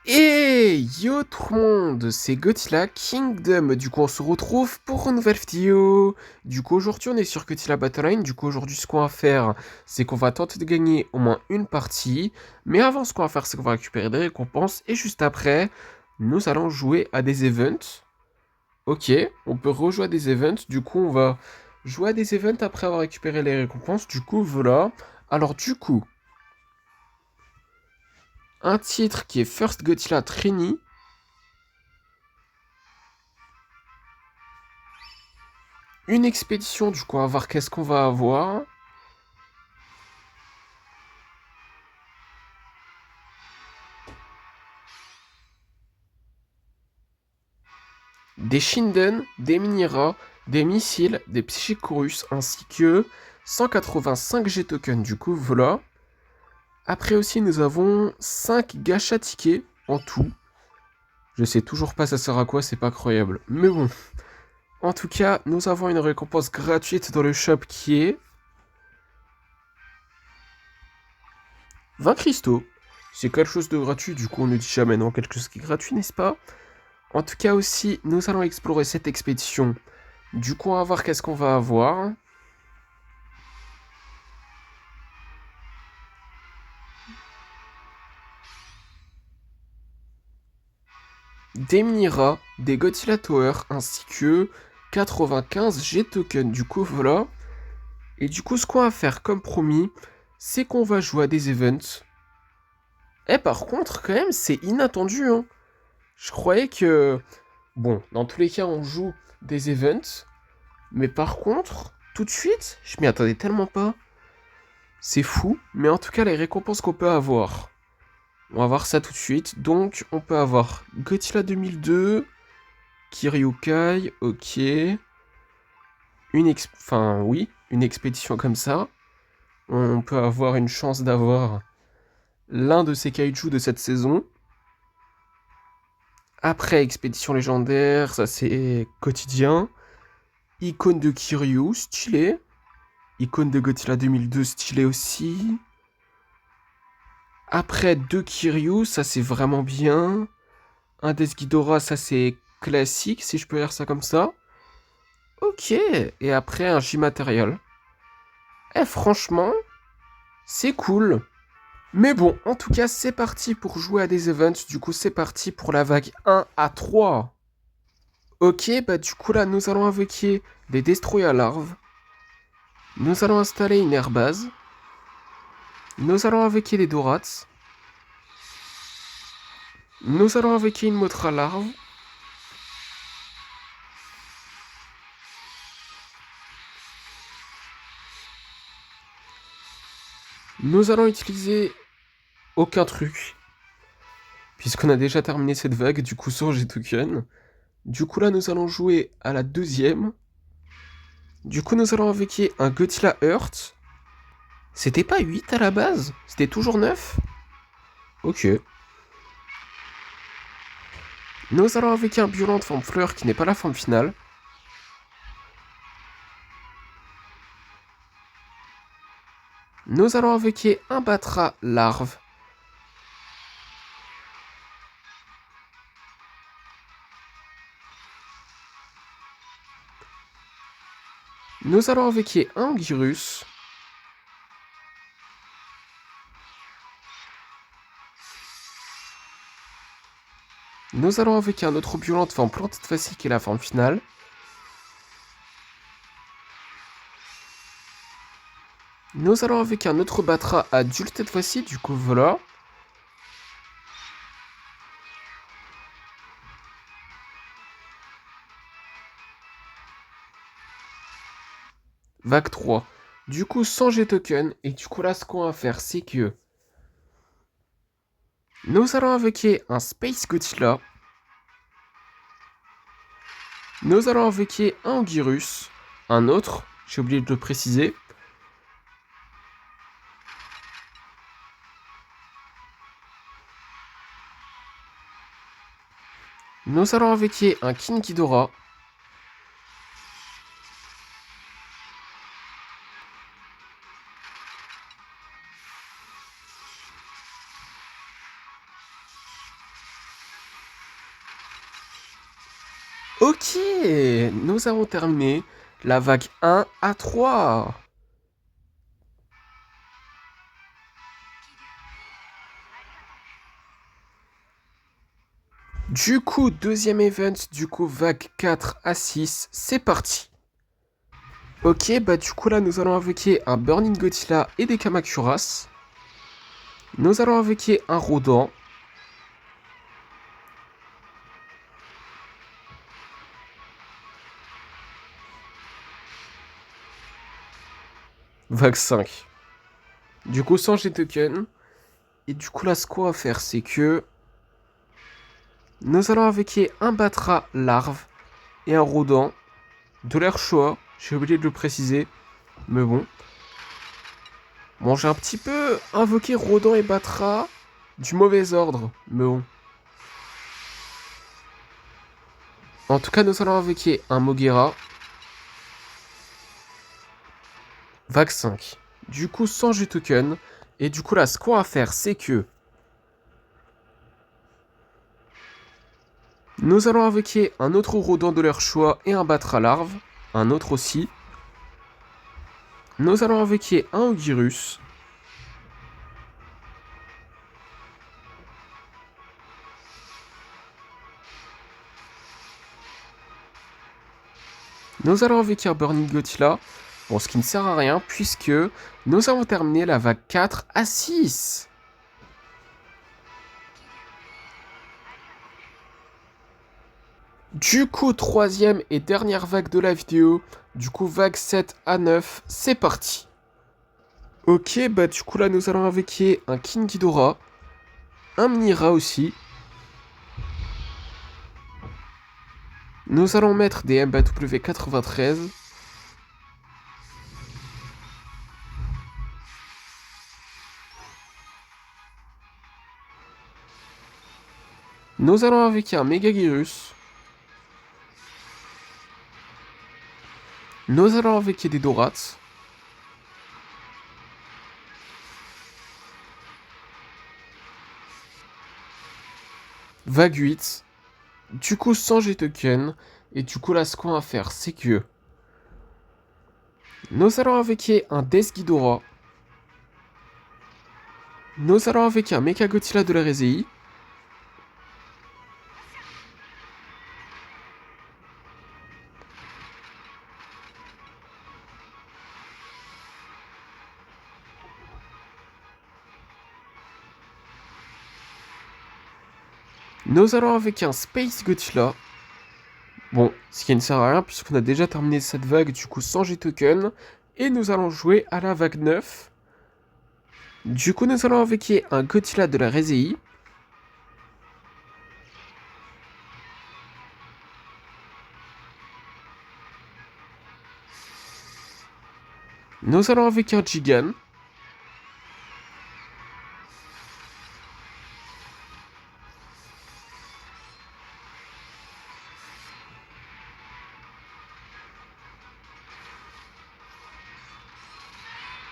Et yo tout le monde, c'est Godzilla Kingdom. Du coup, on se retrouve pour une nouvelle vidéo. Du coup, aujourd'hui, on est sur Godzilla Battleline. Du coup, aujourd'hui, ce qu'on va faire, c'est qu'on va tenter de gagner au moins une partie. Mais avant, ce qu'on va faire, c'est qu'on va récupérer des récompenses. Et juste après, nous allons jouer à des events. Ok, on peut rejouer à des events. Du coup, on va jouer à des events après avoir récupéré les récompenses. Du coup, voilà. Alors, du coup, un titre qui est First Godzilla Trainee. Une expédition, du coup, on va voir qu'est-ce qu'on va avoir. Des Shinden, des Minira, des missiles, des Psychicorus, ainsi que 185 G-tokens. Du coup, voilà. Après aussi, nous avons 5 gachas tickets en tout. Je sais toujours pas ça sert à quoi, c'est pas croyable. Mais bon. En tout cas, nous avons une récompense gratuite dans le shop qui est 20 cristaux. C'est quelque chose de gratuit, du coup on ne dit jamais non, quelque chose qui est gratuit, n'est-ce pas? En tout cas aussi, nous allons explorer cette expédition. Du coup, on va voir qu'est-ce qu'on va avoir. Des Mira, des Godzilla Tower, ainsi que 95 G-tokens. Du coup, voilà. Et du coup, ce qu'on va faire comme promis, c'est qu'on va jouer à des events. Et par contre, quand même, c'est inattendu, hein. Je croyais que... Bon, dans tous les cas, on joue des events. Mais par contre, tout de suite, je m'y attendais tellement pas. C'est fou, mais en tout cas, les récompenses qu'on peut avoir. On va voir ça tout de suite. Donc, on peut avoir Godzilla 2002, Kiryukai, ok. Enfin, oui, une expédition comme ça. On peut avoir une chance d'avoir l'un de ces kaijus de cette saison. Après, expédition légendaire, ça c'est quotidien. Icône de Kiryu, stylé. Icône de Godzilla 2002, stylé aussi. Après, deux Kiryu, ça c'est vraiment bien. Un Desghidorah, ça c'est classique, si je peux dire ça comme ça. Ok, et après un J-Material. Eh, franchement, c'est cool. Mais bon, en tout cas, c'est parti pour jouer à des events. Du coup, c'est parti pour la vague 1 à 3. Ok, bah du coup là, nous allons invoquer des Destroyer larves. Nous allons installer une airbase. Nous allons invoquer des Dorats. Nous allons invoquer une Mothra larve. Nous allons utiliser aucun truc. Puisqu'on a déjà terminé cette vague, du coup sans G-Token. Du coup là, nous allons jouer à la deuxième. Du coup, nous allons invoquer un Godzilla Earth. C'était pas 8 à la base? C'était toujours 9. Ok. Nous allons invoquer un Biolent de forme fleur qui n'est pas la forme finale. Nous allons invoquer un Batra larve. Nous allons invoquer un Anguirus. Nous allons invoquer un autre Biolent de forme plante de facile qui est la forme finale. Nous allons invoquer un autre Batra adulte cette fois-ci, du coup voilà. Vague 3. Du coup, sans G-Token. Et du coup, là, ce qu'on va faire, c'est que nous allons invoquer un Space Godzilla. Nous allons invoquer un Anguirus. Un autre, j'ai oublié de le préciser. Nous allons invoquer un King Ghidorah. Ok, nous avons terminé la vague 1 à 3. Du coup, deuxième event, du coup, vague 4 à 6, c'est parti. Ok, bah du coup là, nous allons invoquer un Burning Godzilla et des Kamacuras. Nous allons invoquer un Rodan. Vague 5. Du coup, sans G-Token. Et du coup, là, ce qu'on va faire, c'est que nous allons invoquer un Batra larve et un Rodan de leur choix. J'ai oublié de le préciser, mais bon. Bon, j'ai un petit peu invoqué Rodan et Batra du mauvais ordre, mais bon. En tout cas, nous allons invoquer un Moguera. Vague 5. Du coup, sans G-Token. Et du coup, là, ce qu'on va faire, c'est que nous allons invoquer un autre Rodan de leur choix et un Batra larve. Un autre aussi. Nous allons invoquer un Ogirus. Nous allons invoquer un Burning Godzilla. Bon, ce qui ne sert à rien puisque nous avons terminé la vague 4 à 6. Du coup, troisième et dernière vague de la vidéo. Du coup, vague 7 à 9, c'est parti. Ok, bah du coup là, nous allons invoquer un King Ghidorah. Un Mini-Ra aussi. Nous allons mettre des MBW93. Nous allons invoquer un Megagirus. Nous allons invoquer des Dorats. Vague 8. Du coup, sans G-Token. Et du coup, là, ce qu'on va faire, c'est que nous allons invoquer un Death Ghidorah. Nous allons invoquer un Mecha Godzilla de la Rezei. Nous allons invoquer un Space Godzilla. Bon, ce qui ne sert à rien puisqu'on a déjà terminé cette vague, du coup sans G-Token. Et nous allons jouer à la vague 9. Du coup, nous allons invoquer un Godzilla de la Rezei. Nous allons invoquer un Gigan.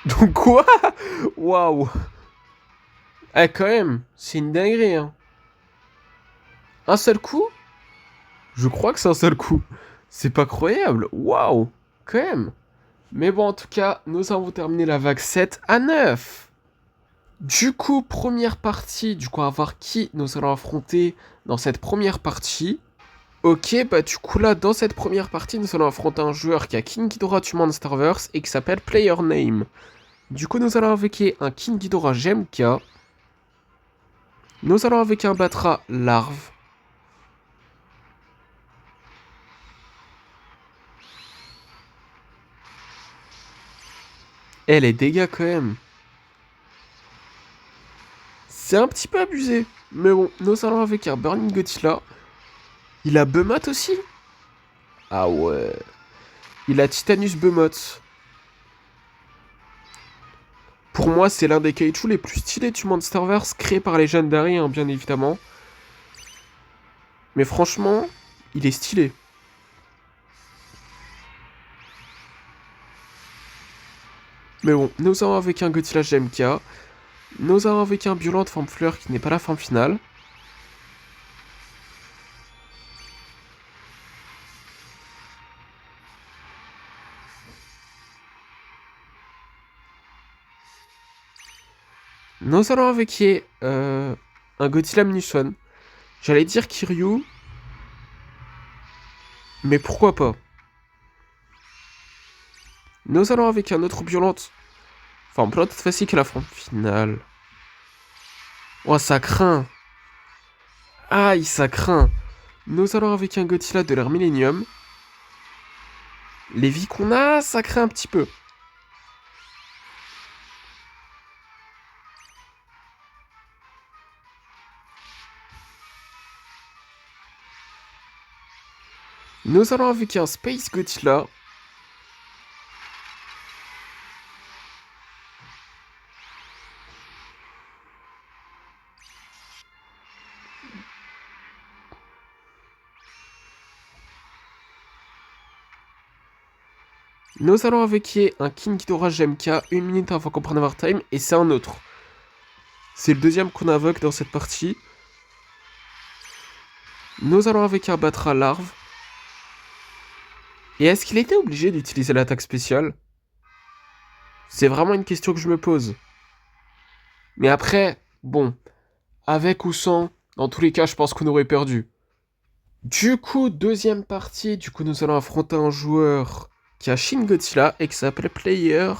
Donc quoi? Waouh. Eh, quand même, c'est une dinguerie, hein. Un seul coup? Je crois que c'est un seul coup. C'est pas croyable. Waouh. Quand même. Mais bon, en tout cas, nous avons terminé la vague 7 à 9. Du coup, première partie, du coup, à voir qui nous allons affronter dans cette première partie. Ok, bah du coup là, dans cette première partie, nous allons affronter un joueur qui a King Ghidorah du Monsterverse et qui s'appelle Player Name. Du coup, nous allons invoquer un King Ghidorah GMK. Nous allons invoquer un Batra larve. Eh, les dégâts quand même. C'est un petit peu abusé. Mais bon, nous allons invoquer un Burning Godzilla. Il a Behemoth aussi? Ah ouais. Il a Titanus Behemoth. Pour moi, c'est l'un des kaiju les plus stylés du Monsterverse, créé par les Legendary, hein, bien évidemment. Mais franchement, il est stylé. Mais bon, nous avons avec un Godzilla GMK. Nous avons avec un Violent Forme Fleur qui n'est pas la forme finale. Nous allons avec un Godzilla Muson. J'allais dire Kiryu, mais pourquoi pas. Nous allons avec un autre violente. Enfin, plante facile qu'à la forme finale. Oh, ça craint. Aïe, ça craint. Nous allons avec un Godzilla de l'ère Millennium. Les vies qu'on a, ça craint un petit peu. Nous allons avec un Space Godzilla. Nous allons avec un King Ghidorah GMK, 1 minute avant qu'on prenne Overtime, et c'est un autre. C'est le deuxième qu'on invoque dans cette partie. Nous allons avec un Batra Larve. Et est-ce qu'il était obligé d'utiliser l'attaque spéciale? C'est vraiment une question que je me pose. Mais après, bon, avec ou sans, dans tous les cas, je pense qu'on aurait perdu. Du coup, deuxième partie, nous allons affronter un joueur qui a Shin Godzilla et qui s'appelle Player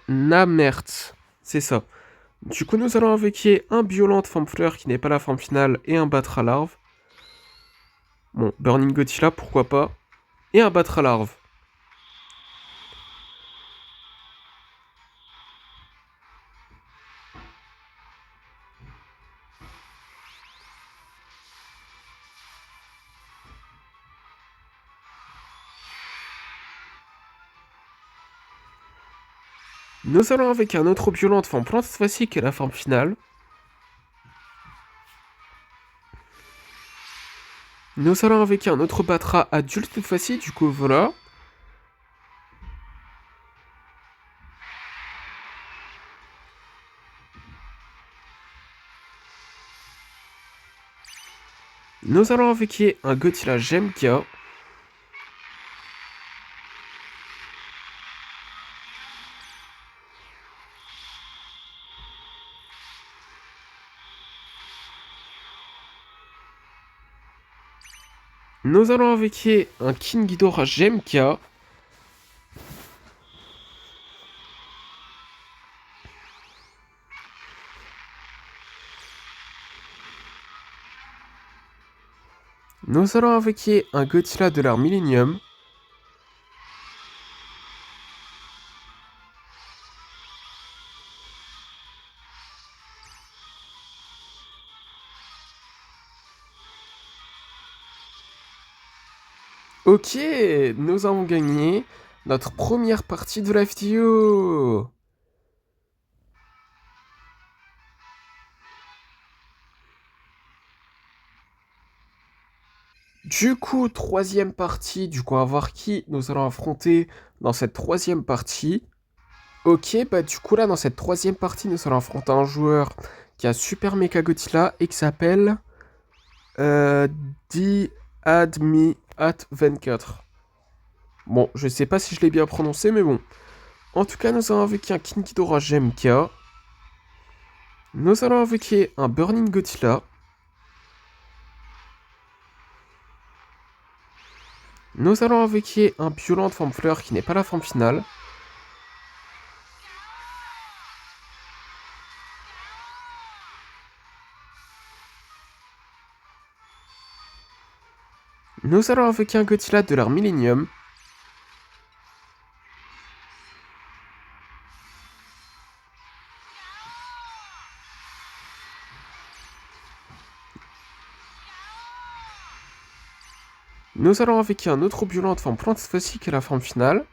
Namert. C'est ça. Du coup, nous allons invoquer un Violent Forme Fleur qui n'est pas la forme finale et un Batra Larve. Bon, Burning Godzilla, pourquoi pas. Et un Batra Larve. Nous allons avec un autre Violent de forme plante cette fois-ci qui est la forme finale. Nous allons avec un autre Batra adulte cette fois-ci, du coup voilà. Nous allons avec un Godzilla Gemka. Nous allons avec un King Ghidorah GMK. Nous allons avec un Godzilla de l'ère Millennium. Ok, nous avons gagné notre première partie de la vidéo. Du coup, troisième partie, on va voir qui nous allons affronter dans cette troisième partie. Ok, bah du coup là, dans cette troisième partie, nous allons affronter un joueur qui a Super Mecha Godzilla et qui s'appelle Admi at 24. Bon, je sais pas si je l'ai bien prononcé, mais bon. En tout cas, nous allons avec un King Ghidorah GMK. Nous allons avec un Burning Godzilla. Nous allons avec un Violent de forme fleur qui n'est pas la forme finale. Nous allons avec un Godzilla de l'ère Millennium. Nous allons avec un autre Violent de forme plante cette fois-ci qui est la forme finale.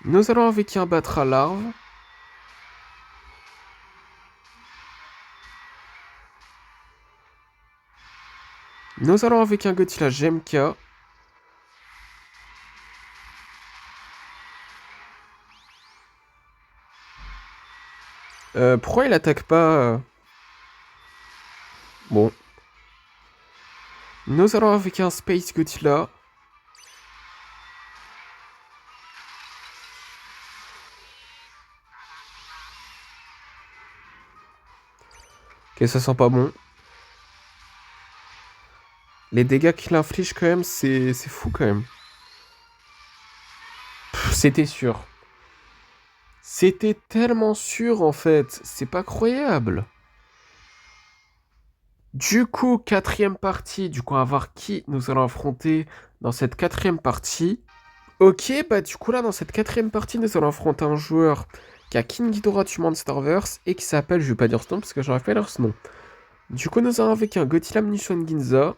Nous allons avec un Batra Larve. Nous allons avec un Godzilla GMK. Pourquoi il attaque pas Bon. Nous allons avec un Space Godzilla. Ok, ça sent pas bon. Les dégâts qu'il inflige quand même, c'est fou quand même. C'était sûr. C'était tellement sûr en fait. C'est pas croyable. Du coup, quatrième partie. Du coup, on va voir qui nous allons affronter dans cette quatrième partie. Ok, bah du coup là, dans cette quatrième partie, nous allons affronter un joueur qui a King Ghidorah du Monsterverse et qui s'appelle, je vais pas dire ce nom parce que j'arrive pas à lire ce nom. Du coup, nous allons avec un Godzilla Munition Ginza.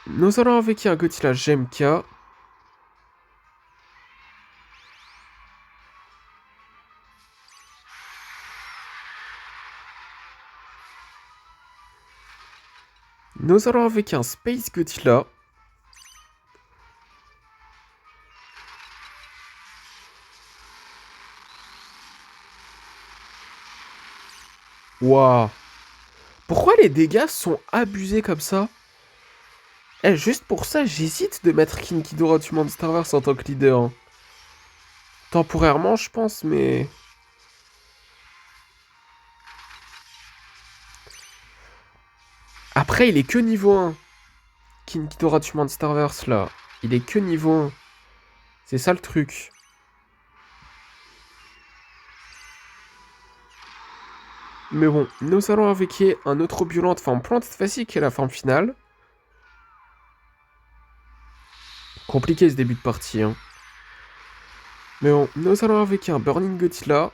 Nous allons avec un Godzilla GMK. Nous allons avec un Space Godzilla. Waouh. Pourquoi les dégâts sont abusés comme ça? Eh, juste pour ça, j'hésite de mettre King Ghidorah du Monsterverse en tant que leader, hein. Temporairement, je pense, mais... Après, il est que niveau 1. King Ghidorah du Monsterverse, là. Il est que niveau 1. C'est ça le truc. Mais bon, nous allons invoquer un autre Biolante forme plante cette fois-ci, qui est la forme finale. Compliqué ce début de partie, hein. Mais bon, nous allons invoquer un Burning Godzilla.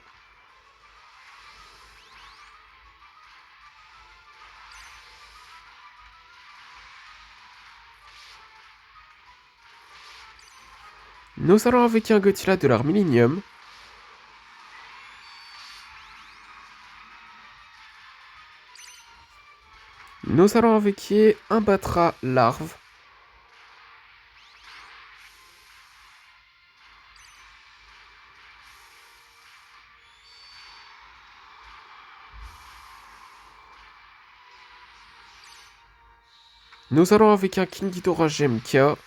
Nous allons invoquer un Godzilla de l'art Millennium. Nous allons invoquer un Batra larve. Nous allons invoquer un King Ghidorah GMK.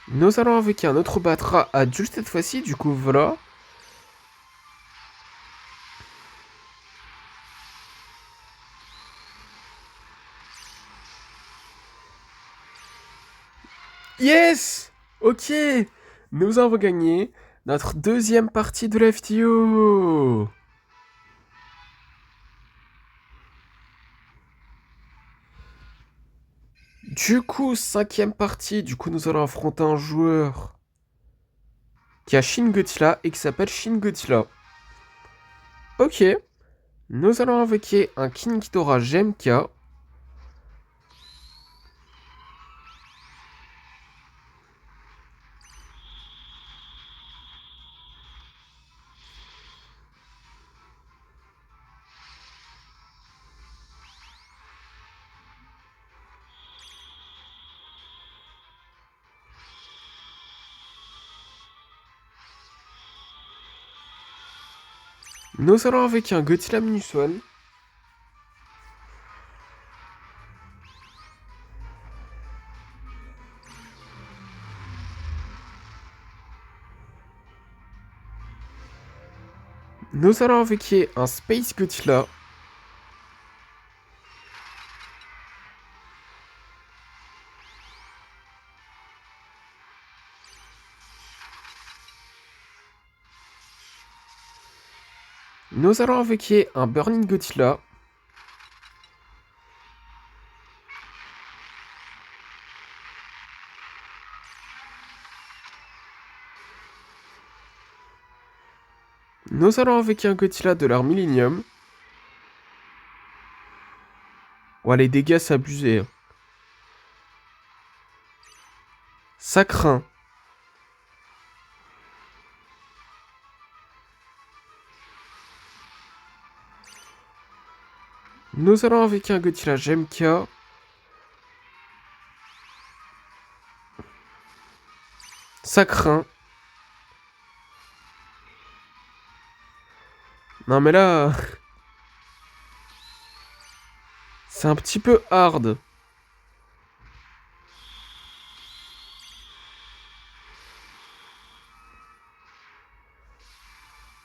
Nous allons invoquer un autre Batra adulte cette fois-ci, du coup voilà. Yes! Ok! Nous avons gagné notre deuxième partie de la vidéo! Du coup, cinquième partie, du coup nous allons affronter un joueur qui a Shin Godzilla et qui s'appelle Shin Godzilla. Ok. Nous allons invoquer un King Ghidorah GMK. Nous allons invoquer un Godzilla Minus One. Nous allons invoquer un Space Godzilla. Nous allons invoquer un Burning Godzilla. Nous allons invoquer un Godzilla de l'art Millennium. Ouais, les dégâts, c'est abusé, hein. Ça craint. Nous allons invoquer un Godzilla GMK. Ça craint. Non mais là... C'est un petit peu hard.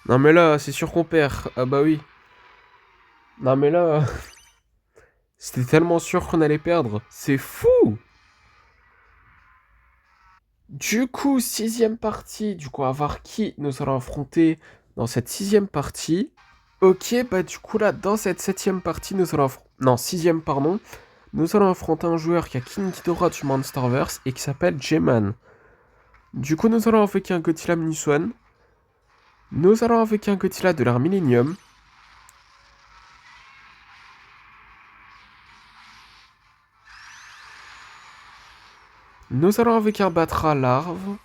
Non mais là, c'est sûr qu'on perd. Ah bah oui. Non mais là, c'était tellement sûr qu'on allait perdre. C'est fou. Du coup, sixième partie. Du coup, à voir qui nous allons affronter dans cette sixième partie. Ok, bah du coup là, dans cette septième partie, nous allons non, sixième, pardon. Nous allons affronter un joueur qui a King Ghidorah du Monsterverse et qui s'appelle J-Man. Du coup, nous allons avec un Godzilla Minus One. Nous allons avec un Godzilla de l'ère Millennium. Nous allons avec un Batra larve.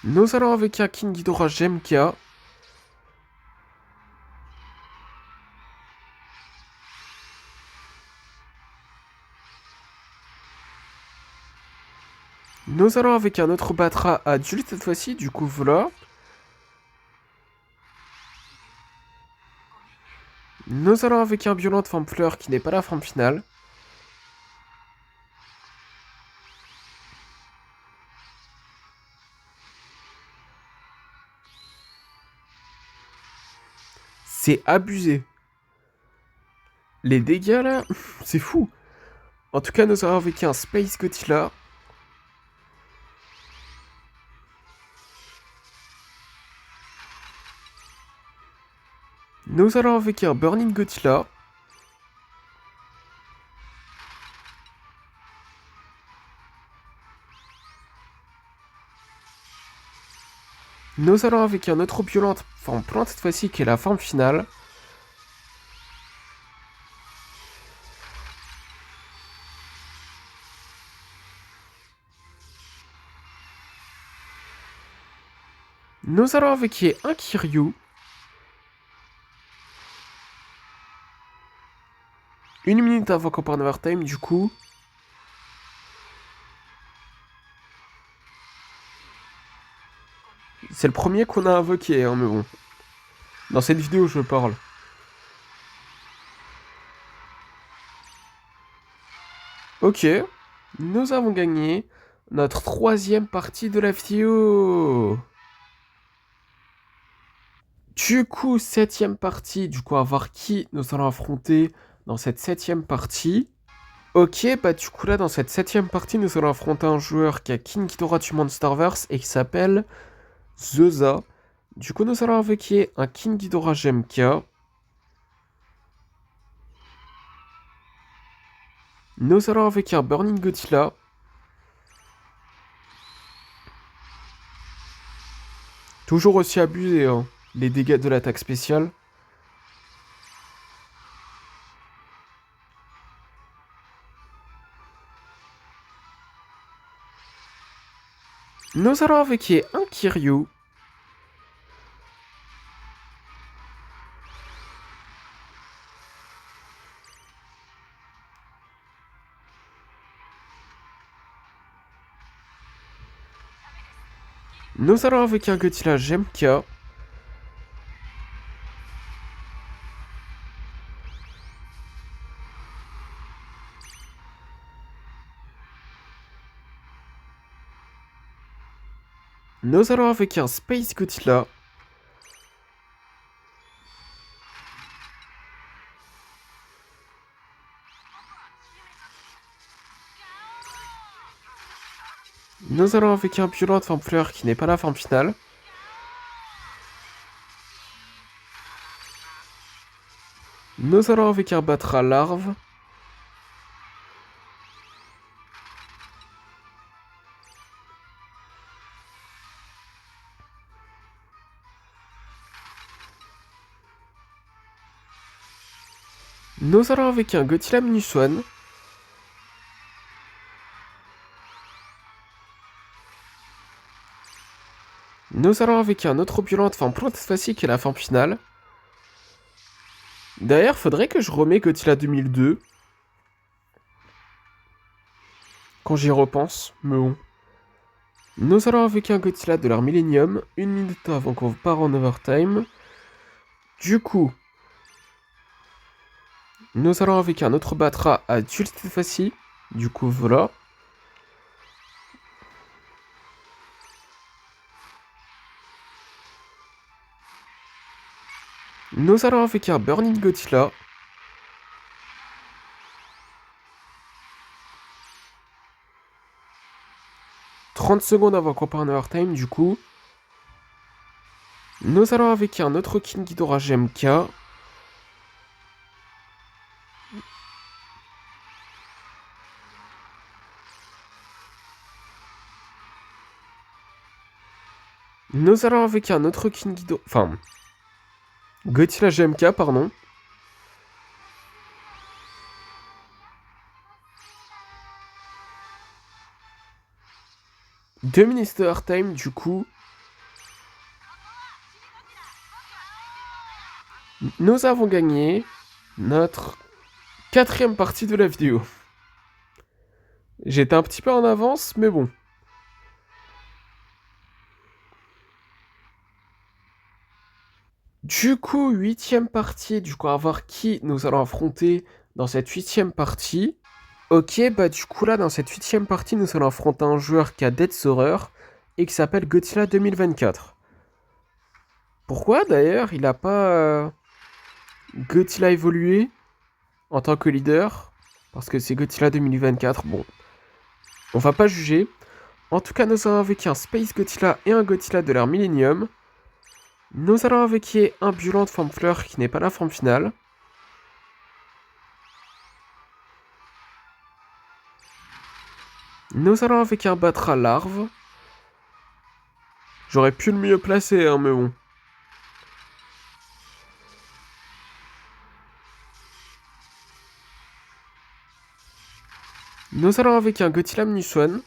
Nous allons avec un King Ghidorah GMK. Nous allons avec un autre Batra adulte cette fois-ci, du coup voilà. Nous allons avec un Violent Forme Fleur qui n'est pas la forme finale. C'est abusé. Les dégâts là, c'est fou. En tout cas, nous allons avec un Space Godzilla. Nous allons avec un Burning Godzilla. Nous allons avec un autre violente forme plante cette fois-ci qui est la forme finale. Nous allons avec un Kiryu. Une minute avant qu'on parte overtime du coup. C'est le premier qu'on a invoqué, hein, mais bon. Dans cette vidéo, je parle. Ok, nous avons gagné notre troisième partie de la vidéo. Du coup, septième partie, du coup, à voir qui nous allons affronter dans cette septième partie. Ok, bah du coup là, dans cette septième partie, nous allons affronter un joueur qui a King Ghidorah du Monsterverse et qui s'appelle Zeza. Du coup, nous allons invoquer un King Ghidorah GMK. Nous allons invoquer un Burning Godzilla. Toujours aussi abusé, hein, les dégâts de l'attaque spéciale. Nous allons invoquer un Kiryu. Nous allons invoquer un Godzilla GMK. Nous allons invoquer un Space Godzilla. Nous allons invoquer un Violent Forme Fleur qui n'est pas la forme finale. Nous allons invoquer un Batra larve. Nous allons invoquer un Godzilla Minus One. Nous allons invoquer un autre Violent Forme Plante cette fois-ci qui est la forme finale. D'ailleurs, faudrait que je remets Godzilla 2002. Quand j'y repense, mais bon. Nous allons avec un Godzilla de l'ère Millennium, 1 minute avant qu'on part en overtime. Du coup, nous allons avec un autre Batra adulte cette fois-ci. Du coup, voilà. Nous allons avec un Burning Godzilla. « 30 secondes avant qu'on parte en overtime, du coup. Nous allons avec un autre King Ghidorah GMK. Nous allons avec un autre King Ghidorah... Enfin... Godzilla GMK, pardon. Deux minutes de overtime, du coup. Nous avons gagné notre 4e partie de la vidéo. J'étais un petit peu en avance, mais bon. Du coup, 8e partie. Du coup, à voir qui nous allons affronter dans cette 8e partie. Ok, bah du coup là, dans cette 8e partie, nous allons affronter un joueur qui a Death's Horror et qui s'appelle Godzilla 2024. Pourquoi d'ailleurs il n'a pas Godzilla évolué en tant que leader? Parce que c'est Godzilla 2024, bon. On va pas juger. En tout cas, nous allons avec un Space Godzilla et un Godzilla de l'ère Millennium. Nous allons avec un Violent forme fleur qui n'est pas la forme finale. Nous allons avec un Batra larve. J'aurais pu le mieux placer, hein, mais bon. Nous allons avec un Godzilla Mnuswan.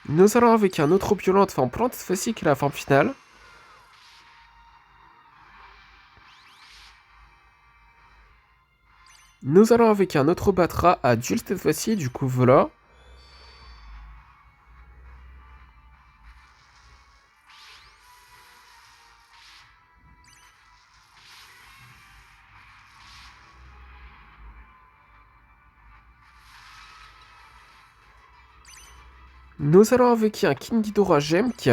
Nous allons avec un autre Violent forme plante, cette fois-ci qui est la forme finale. Nous allons avec un autre Batra adulte cette fois-ci, du coup voilà. Nous allons avec un King Ghidorah GMK.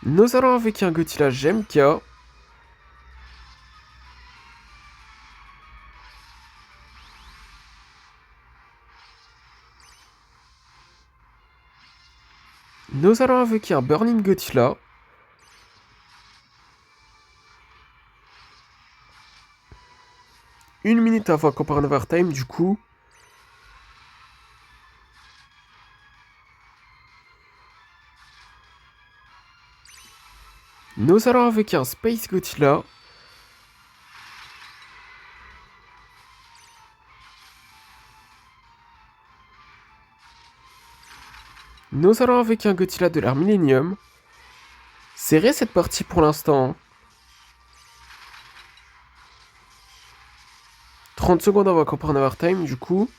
Nous allons avec un Godzilla GMK. Nous allons avec un Burning Godzilla. Une minute avant qu'on part en overtime, du coup. Nous allons avec un Space Godzilla. Nous allons avec un Godzilla de l'ère Millennium. Serré cette partie pour l'instant. 30 secondes avant qu'on part en overtime, du coup.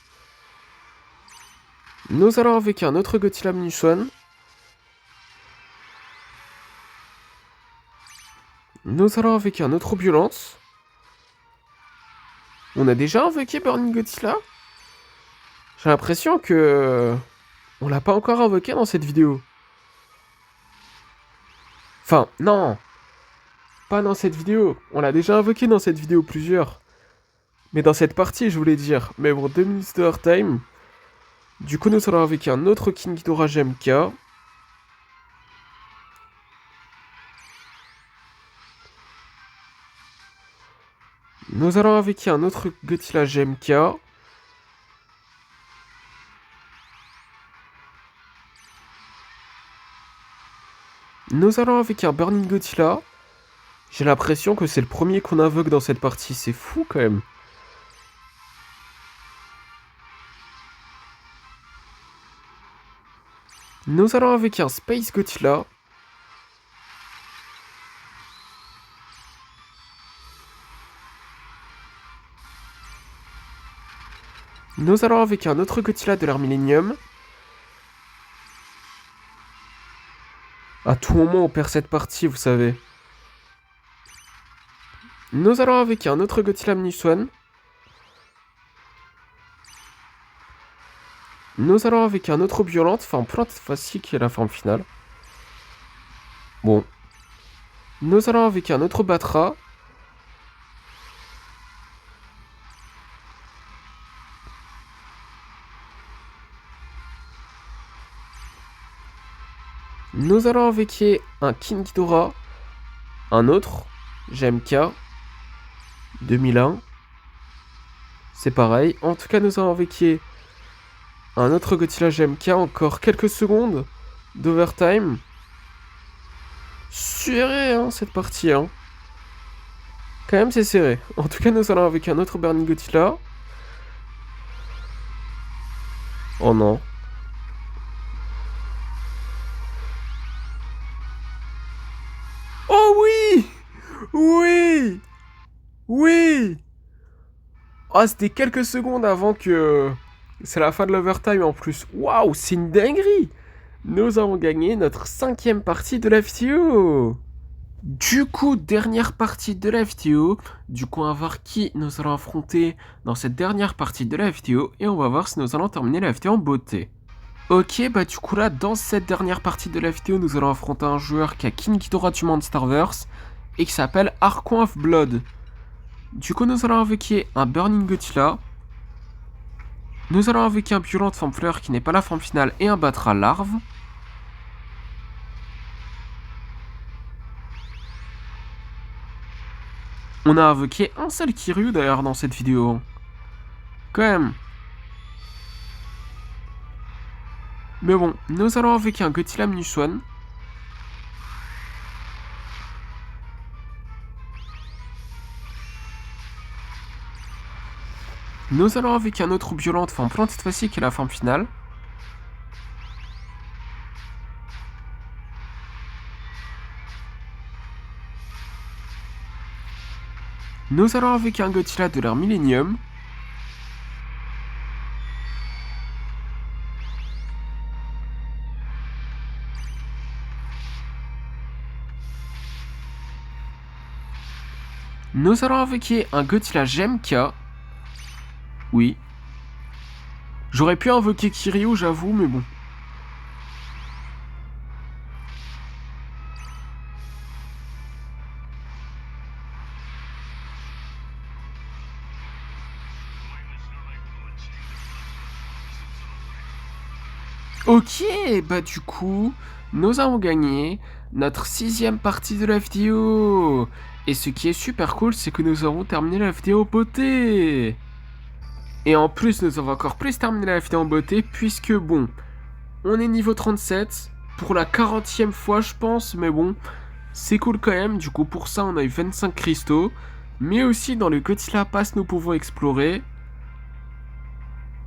Nous allons avec un autre Godzilla Mnuswan. Nous allons avec un autre Violence. On a déjà invoqué Burning Godzilla? J'ai l'impression que... On l'a pas encore invoqué dans cette vidéo. Enfin, non. Pas dans cette vidéo. On l'a déjà invoqué dans cette vidéo plusieurs. Mais dans cette partie, je voulais dire. Mais bon, 2 minutes de overtime. Du coup, nous allons avec un autre King Ghidorah GMK. Nous allons avec un autre Godzilla GMK. Nous allons avec un Burning Godzilla. J'ai l'impression que c'est le premier qu'on invoque dans cette partie, c'est fou quand même. Nous allons avec un Space Godzilla. Nous allons avec un autre Godzilla de l'ère Millennium. À tout moment, on perd cette partie, vous savez. Nous allons avec un autre Godzilla Minus One. Nous allons avec un autre Violente, forme plante cette fois-ci, qui est la forme finale. Bon. Nous allons avec un autre Batra. Nous allons avec un King Ghidorah. Un autre, GMK. 2001. C'est pareil. En tout cas, nous allons avec un autre Godzilla GMK. Encore quelques secondes d'overtime. Serré, hein, cette partie, hein. Quand même, c'est serré. En tout cas, nous allons avec un autre Burning Godzilla. Oh non. Oh oui! Oui! Oui! Oh, c'était quelques secondes avant que... C'est la fin de l'overtime en plus. Waouh, c'est une dinguerie! Nous avons gagné notre 5e partie de la vidéo. Du coup, dernière partie de la vidéo. Du coup, on va voir qui nous allons affronter dans cette dernière partie de la vidéo. Et on va voir si nous allons terminer la vidéo en beauté. Ok, bah du coup là, dans cette dernière partie de la vidéo, nous allons affronter un joueur qui a King Ghidorah du Monsterverse et qui s'appelle Archon of Blood. Du coup, nous allons invoquer un Burning Godzilla. Nous allons invoquer un Violent de forme fleur qui n'est pas la forme finale et un Batra larve. On a invoqué un seul Kiryu d'ailleurs dans cette vidéo. Quand même. Mais bon, nous allons invoquer un Godzilla Minus One. Nous allons avec un autre Violent de forme plante cette fois-ci qui est la forme finale. Nous allons avec un Godzilla de l'ère Millennium. Nous allons invoquer un Godzilla GMK. Oui. J'aurais pu invoquer Kiryu, j'avoue, mais bon. Ok, bah du coup, nous avons gagné notre 6e partie de la vidéo. Et ce qui est super cool, c'est que nous avons terminé la vidéo en beauté. Et en plus, nous avons encore plus terminé la vidéo en beauté, puisque bon, on est niveau 37, pour la 40e fois je pense, mais bon, c'est cool quand même. Du coup, pour ça, on a eu 25 cristaux. Mais aussi, dans le Godzilla Pass, nous pouvons explorer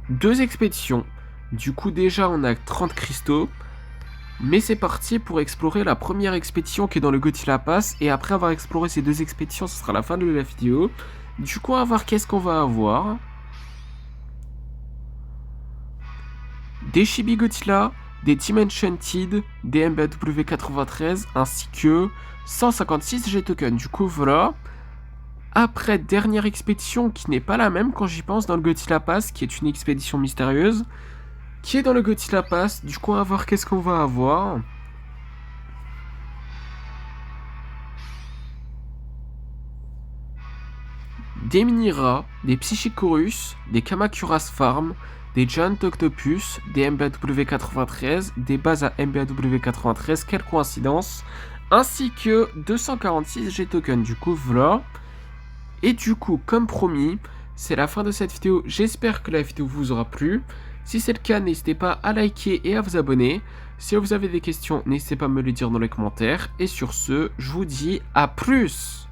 2 expéditions. Du coup, déjà, on a 30 cristaux. Mais c'est parti pour explorer la première expédition qui est dans le Godzilla Pass. Et après avoir exploré ces 2 expéditions, ce sera la fin de la vidéo. Du coup, on va voir qu'est-ce qu'on va avoir. Des Chibi Godzilla, des Team Enchanted, des MBW 93, ainsi que 156 G-Tokens. Du coup, voilà. Après, dernière expédition qui n'est pas la même quand j'y pense dans le Godzilla Pass, qui est une expédition mystérieuse. Qui est dans le Godzilla Pass. Du coup, on va voir qu'est-ce qu'on va avoir. Des Minira, des Psychicorus, des Kamacuras Farm, des Giant Octopus, des MBW 93, des bases à MBW 93, quelle coïncidence, ainsi que 246 G-Tokens. Du coup, voilà. Et du coup, comme promis, c'est la fin de cette vidéo. J'espère que la vidéo vous aura plu. Si c'est le cas, n'hésitez pas à liker et à vous abonner. Si vous avez des questions, n'hésitez pas à me les dire dans les commentaires. Et sur ce, je vous dis à plus!